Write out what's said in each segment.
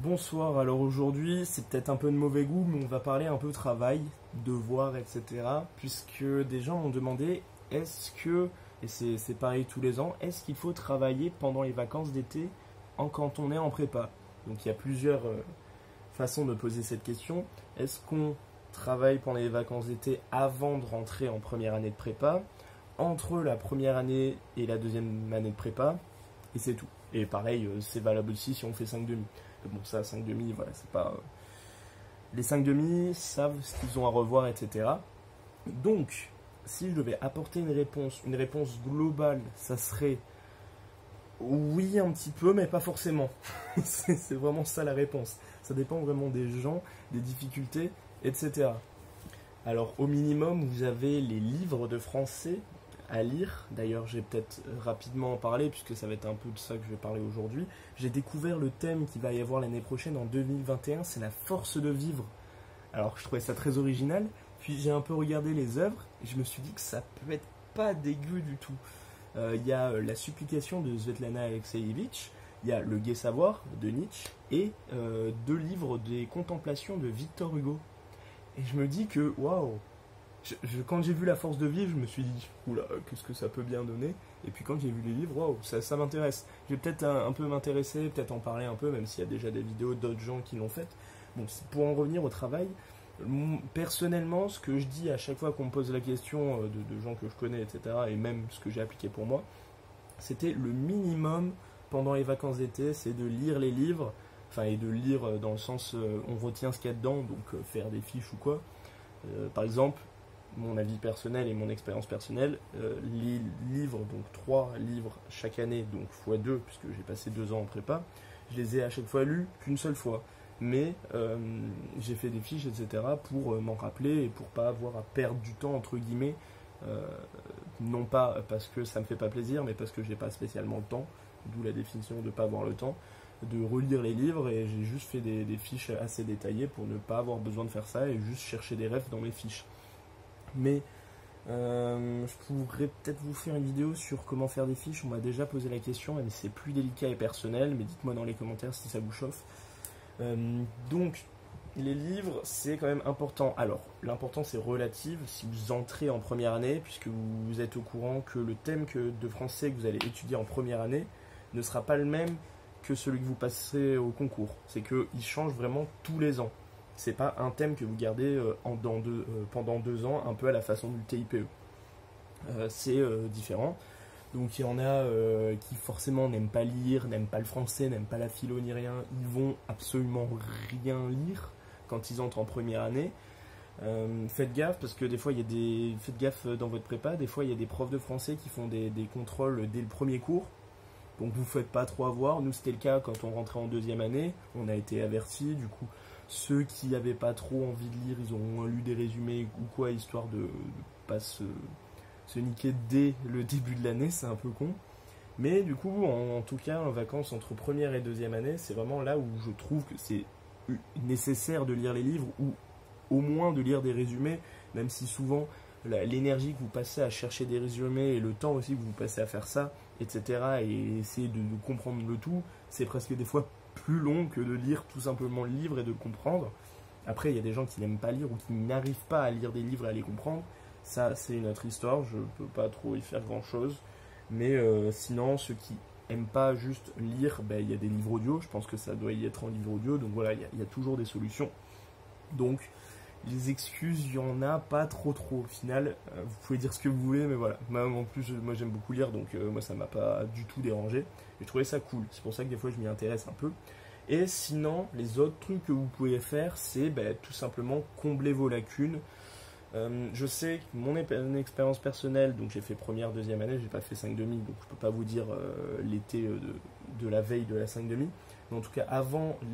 Bonsoir, alors aujourd'hui c'est peut-être un peu de mauvais goût, mais on va parler un peu travail, devoirs, etc. Puisque des gens m'ont demandé est-ce que, et c'est pareil tous les ans, est-ce qu'il faut travailler pendant les vacances d'été quand on est en prépa? Donc il y a plusieurs façons de poser cette question. Est-ce qu'on travaille pendant les vacances d'été avant de rentrer en première année de prépa, entre la première année et la deuxième année de prépa, et c'est tout. Et pareil, c'est valable aussi si on fait 5 demi. Bon, ça, 5 demi, voilà, c'est pas. Les 5 demi savent ce qu'ils ont à revoir, etc. Donc, si je devais apporter une réponse globale, ça serait oui, un petit peu, mais pas forcément. C'est vraiment ça la réponse. Ça dépend vraiment des gens, des difficultés, etc. Alors, au minimum, vous avez les livres de français à lire. D'ailleurs, j'ai peut-être rapidement en parler, puisque ça va être un peu de ça que je vais parler aujourd'hui. J'ai découvert le thème qu'il va y avoir l'année prochaine, en 2021, c'est la force de vivre. Alors, je trouvais ça très original, puis j'ai un peu regardé les œuvres, et je me suis dit que ça peut être pas dégueu du tout. Il y a la supplication de Svetlana Alexievitch, il y a le gai savoir de Nietzsche, et 2 livres des contemplations de Victor Hugo. Et je me dis que, waouh, quand j'ai vu La force de vivre, je me suis dit, oula, qu'est-ce que ça peut bien donner? Et puis quand j'ai vu les livres, waouh, ça m'intéresse. Je vais peut-être un peu m'intéresser, peut-être en parler un peu, même s'il y a déjà des vidéos d'autres gens qui l'ont fait. Bon, pour en revenir au travail, personnellement, ce que je dis à chaque fois qu'on me pose la question de gens que je connais, etc., et même ce que j'ai appliqué pour moi, c'était le minimum pendant les vacances d'été, c'est de lire les livres, enfin, et de lire dans le sens, on retient ce qu'il y a dedans, donc faire des fiches ou quoi. Par exemple, mon avis personnel et mon expérience personnelle, les livres, donc 3 livres chaque année, donc x2, puisque j'ai passé 2 ans en prépa, je les ai à chaque fois lus qu'une seule fois. Mais j'ai fait des fiches, etc., pour m'en rappeler et pour pas avoir à perdre du temps, entre guillemets, non pas parce que ça me fait pas plaisir, mais parce que j'ai pas spécialement le temps, d'où la définition de pas avoir le temps, de relire les livres, et j'ai juste fait des fiches assez détaillées pour ne pas avoir besoin de faire ça et juste chercher des refs dans mes fiches. Mais je pourrais peut-être vous faire une vidéo sur comment faire des fiches. On m'a déjà posé la question, mais c'est plus délicat et personnel, mais dites-moi dans les commentaires si ça vous chauffe. Donc, les livres, c'est quand même important. Alors, l'importance est relative si vous entrez en première année, puisque vous êtes au courant que le thème de français que vous allez étudier en première année ne sera pas le même que celui que vous passerez au concours. C'est qu'il change vraiment tous les ans. C'est pas un thème que vous gardez pendant 2 ans, un peu à la façon du TIPE. C'est différent. Donc il y en a qui forcément n'aiment pas lire, n'aiment pas le français, n'aiment pas la philo ni rien. Ils vont absolument rien lire quand ils entrent en première année. Faites gaffe parce que des fois faites gaffe dans votre prépa, des fois il y a des profs de français qui font des contrôles dès le premier cours. Donc vous ne faites pas trop avoir. Nous c'était le cas quand on rentrait en 2e année, on a été avertis. Du coup, ceux qui n'avaient pas trop envie de lire, ils auront lu des résumés ou quoi, histoire de pas se niquer dès le début de l'année, c'est un peu con. Mais du coup, en tout cas, en vacances entre première et 2e année, c'est vraiment là où je trouve que c'est nécessaire de lire les livres, ou au moins de lire des résumés, même si souvent l'énergie que vous passez à chercher des résumés et le temps aussi que vous passez à faire ça, etc., et essayer de comprendre le tout, c'est presque des fois plus long que de lire tout simplement le livre et de le comprendre. Après, il y a des gens qui n'aiment pas lire ou qui n'arrivent pas à lire des livres et à les comprendre. Ça, c'est une autre histoire, je peux pas trop y faire grand-chose. Mais sinon, ceux qui aiment pas juste lire, il y a des livres audio, je pense que ça doit y être en livre audio, donc voilà, il y a toujours des solutions. Donc, les excuses, il y en a pas trop. Au final, vous pouvez dire ce que vous voulez, mais voilà. Même en plus, moi j'aime beaucoup lire, donc moi ça m'a pas du tout dérangé. J'ai trouvé ça cool, c'est pour ça que des fois je m'y intéresse un peu. Et sinon, les autres trucs que vous pouvez faire, c'est tout simplement combler vos lacunes. Je sais que mon expérience personnelle, donc j'ai fait première, 2e année, j'ai pas fait 5 demi, donc je peux pas vous dire l'été de la veille de la 5 demi. Mais en tout cas,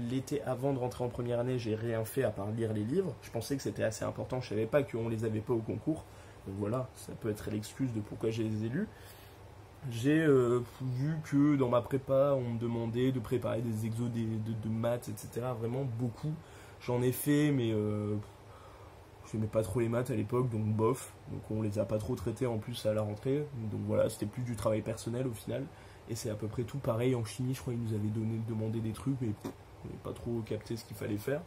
l'été avant de rentrer en première année, j'ai rien fait à part lire les livres. Je pensais que c'était assez important, je savais pas qu'on les avait pas au concours. Donc voilà, ça peut être l'excuse de pourquoi j'ai les ai lus. J'ai vu que dans ma prépa, on me demandait de préparer des exos de maths, etc. Vraiment beaucoup. J'en ai fait, mais je n'aimais pas trop les maths à l'époque, donc bof. Donc on les a pas trop traités en plus à la rentrée. Donc voilà, c'était plus du travail personnel au final. Et c'est à peu près tout pareil en chimie, je crois qu'ils nous avaient demandé des trucs, mais n'avait pas trop capté ce qu'il fallait faire.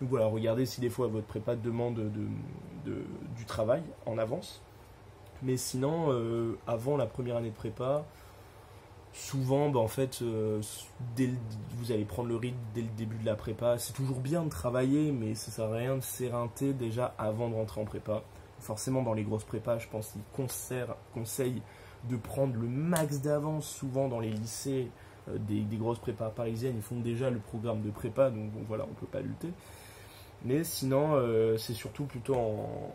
Donc voilà, regardez si des fois votre prépa demande du travail en avance. Mais sinon, avant la première année de prépa, souvent, en fait, vous allez prendre le rythme dès le début de la prépa. C'est toujours bien de travailler, mais ça sert à rien de s'éreinter déjà avant de rentrer en prépa. Forcément, dans les grosses prépas, je pense qu'ils conseillent de prendre le max d'avance. Souvent, dans les lycées, des grosses prépas parisiennes, ils font déjà le programme de prépa, donc bon, voilà, on ne peut pas lutter. Mais sinon, c'est surtout plutôt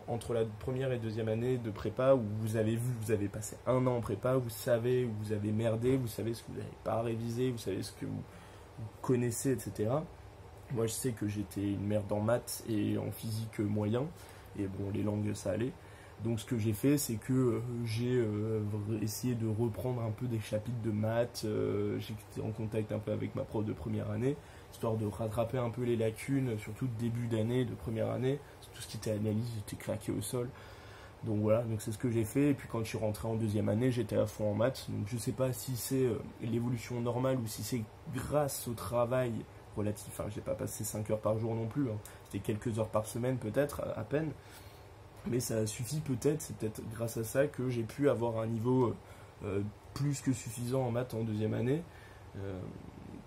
entre la première et deuxième année de prépa où vous avez passé un an en prépa, vous savez où vous avez merdé, vous savez ce que vous n'avez pas révisé, vous savez ce que vous connaissez, etc. Moi, je sais que j'étais une merde en maths et en physique moyen, et bon, les langues, ça allait. Donc, ce que j'ai fait, c'est que j'ai essayé de reprendre un peu des chapitres de maths. J'étais en contact un peu avec ma prof de première année, histoire de rattraper un peu les lacunes, surtout de début d'année, de première année. Tout ce qui était analyse, j'étais claqué au sol. Donc voilà, donc c'est ce que j'ai fait. Et puis quand je suis rentré en deuxième année, j'étais à fond en maths. Donc je sais pas si c'est l'évolution normale ou si c'est grâce au travail relatif. Enfin, j'ai pas passé 5 heures par jour non plus, hein. C'était quelques heures par semaine peut-être, à peine. Mais ça suffit peut-être, c'est peut-être grâce à ça que j'ai pu avoir un niveau plus que suffisant en maths en deuxième année.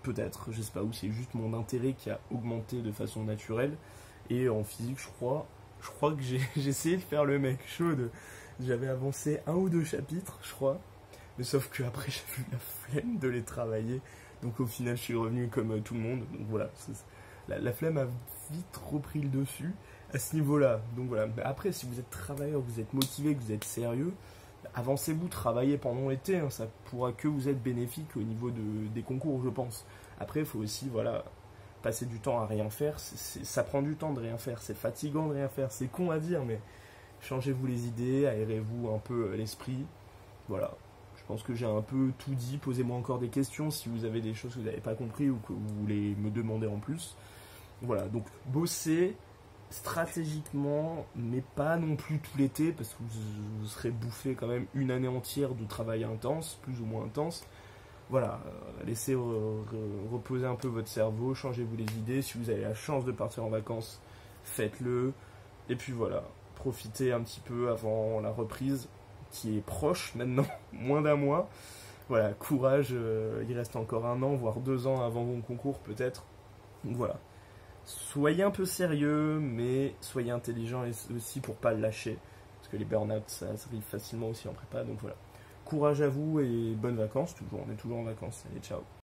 Peut-être, je sais pas où, c'est juste mon intérêt qui a augmenté de façon naturelle. Et en physique, je crois que j'ai essayé de faire le mec chaud. J'avais avancé 1 ou 2 chapitres, je crois. Mais sauf que après, j'ai eu la flemme de les travailler. Donc au final, je suis revenu comme tout le monde. Donc voilà, la flemme a vite repris le dessus à ce niveau-là. Donc voilà. Mais après, si vous êtes travailleur, vous êtes motivé, que vous êtes sérieux, avancez-vous, travaillez pendant l'été, hein, ça pourra que vous être bénéfique au niveau des concours, je pense. Après, il faut aussi, voilà, passer du temps à rien faire. Ça prend du temps de rien faire, c'est fatigant de rien faire, c'est con à dire, mais changez-vous les idées, aérez-vous un peu l'esprit. Voilà, je pense que j'ai un peu tout dit. Posez-moi encore des questions si vous avez des choses que vous n'avez pas compris ou que vous voulez me demander en plus. Voilà, donc bossez stratégiquement, mais pas non plus tout l'été, parce que vous serez bouffé quand même une année entière de travail intense, plus ou moins intense. Voilà, laissez reposer un peu votre cerveau, changez-vous les idées. Si vous avez la chance de partir en vacances, faites-le. Et puis voilà, profitez un petit peu avant la reprise, qui est proche maintenant, moins d'un mois. Voilà, courage, il reste encore 1 an, voire 2 ans avant mon concours peut-être. Donc voilà. Soyez un peu sérieux, mais soyez intelligent aussi pour pas le lâcher. Parce que les burn-out, ça arrive facilement aussi en prépa. Donc voilà. Courage à vous et bonnes vacances. On est toujours en vacances. Allez, ciao.